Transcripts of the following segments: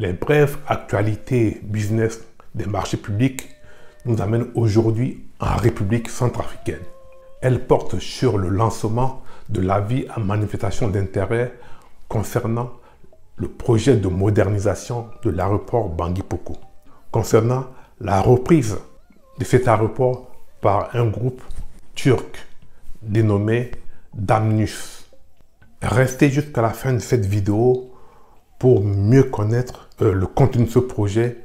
Les brèves actualités business des marchés publics nous amènent aujourd'hui en République centrafricaine. Elles portent sur le lancement de l'avis à manifestation d'intérêt concernant le projet de modernisation de l'aéroport Bangui Poko, concernant la reprise de cet aéroport par un groupe turc dénommé Damnus. Restez jusqu'à la fin de cette vidéo pour mieux connaître le contenu de ce projet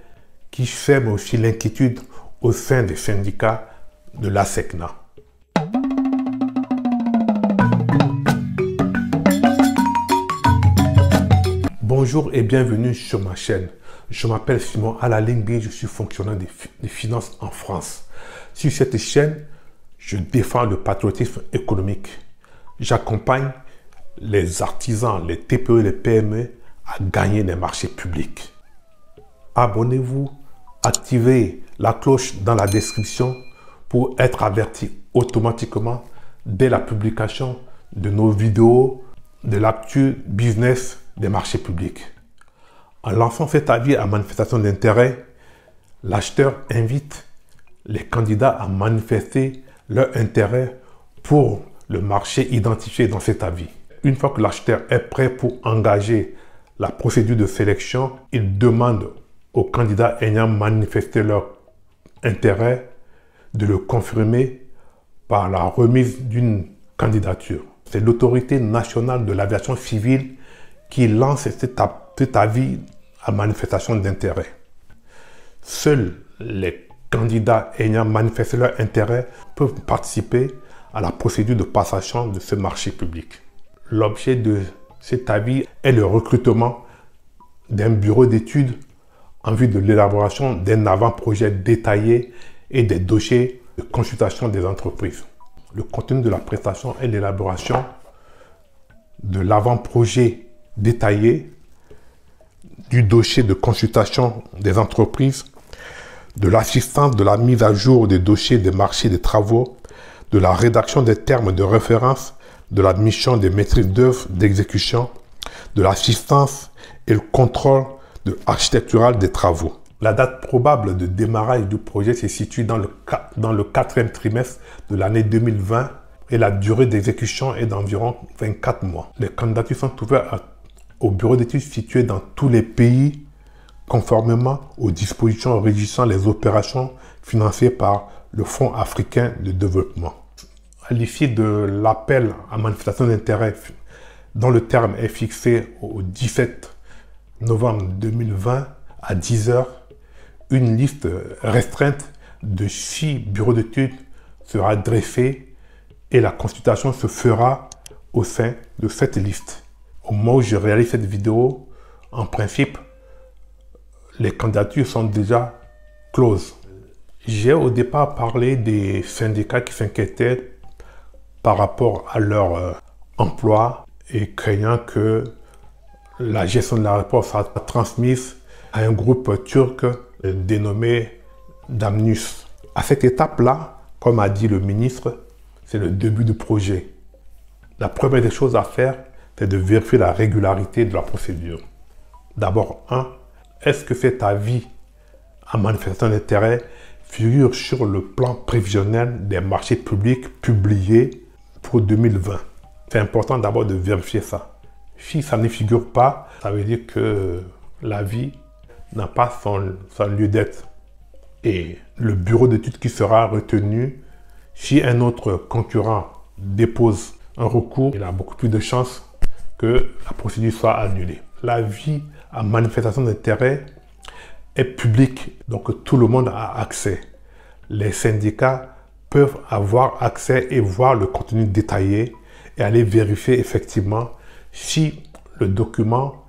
qui sème aussi l'inquiétude au sein des syndicats de l'ASECNA. Bonjour et bienvenue sur ma chaîne. Je m'appelle Simon Alalingbe, je suis fonctionnaire des finances en France. Sur cette chaîne, je défends le patriotisme économique. J'accompagne les artisans, les TPE et les PME à gagner les marchés publics. Abonnez-vous, activez la cloche dans la description pour être averti automatiquement dès la publication de nos vidéos de l'actu business des marchés publics. En lançant cet avis à manifestation d'intérêt, l'acheteur invite les candidats à manifester leur intérêt pour le marché identifié dans cet avis. Une fois que l'acheteur est prêt pour engager la procédure de sélection, il demande aux candidats ayant manifesté leur intérêt de le confirmer par la remise d'une candidature. C'est l'autorité nationale de l'aviation civile qui lance cet avis à manifestation d'intérêt. Seuls les candidats ayant manifesté leur intérêt peuvent participer à la procédure de passation de ce marché public. L'objet de cet avis est le recrutement d'un bureau d'études en vue de l'élaboration d'un avant-projet détaillé et des dossiers de consultation des entreprises. Le contenu de la prestation est l'élaboration de l'avant-projet détaillé, du dossier de consultation des entreprises, de l'assistance de la mise à jour des dossiers des marchés des travaux, de la rédaction des termes de référence, de la mission des maîtrises d'œuvre d'exécution, de l'assistance et le contrôle architectural des travaux. La date probable de démarrage du projet se situe dans le quatrième trimestre de l'année 2020 et la durée d'exécution est d'environ 24 mois. Les candidatures sont ouvertes au bureau d'études situé dans tous les pays conformément aux dispositions régissant les opérations financées par le Fonds africain de développement. À l'issue de l'appel à manifestation d'intérêt dont le terme est fixé au 17 novembre 2020 à 10 h, une liste restreinte de 6 bureaux d'études sera dressée et la consultation se fera au sein de cette liste. Au moment où je réalise cette vidéo, en principe, les candidatures sont déjà closes. J'ai au départ parlé des syndicats qui s'inquiétaient par rapport à leur emploi et craignant que la gestion de l'aéroport soit transmise à un groupe turc dénommé Damnus. À cette étape-là, comme a dit le ministre, c'est le début du projet. La première des choses à faire, c'est de vérifier la régularité de la procédure. D'abord, est-ce que cet avis à manifestation d'intérêt figure sur le plan prévisionnel des marchés publics publié pour 2020? C'est important d'abord de vérifier ça. Si ça ne figure pas, ça veut dire que l'avis n'a pas son lieu d'être. Et le bureau d'études qui sera retenu, si un autre concurrent dépose un recours, il a beaucoup plus de chances que la procédure soit annulée. L'avis à manifestation d'intérêt est public, donc tout le monde a accès. Les syndicats peuvent avoir accès et voir le contenu détaillé et aller vérifier effectivement si le document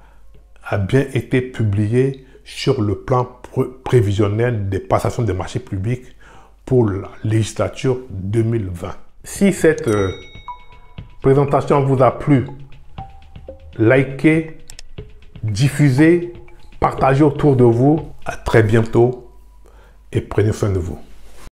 a bien été publié sur le plan prévisionnel des passations des marchés publics pour la législature 2020. Si cette présentation vous a plu, likez, diffusez, partagez autour de vous. À très bientôt et prenez soin de vous.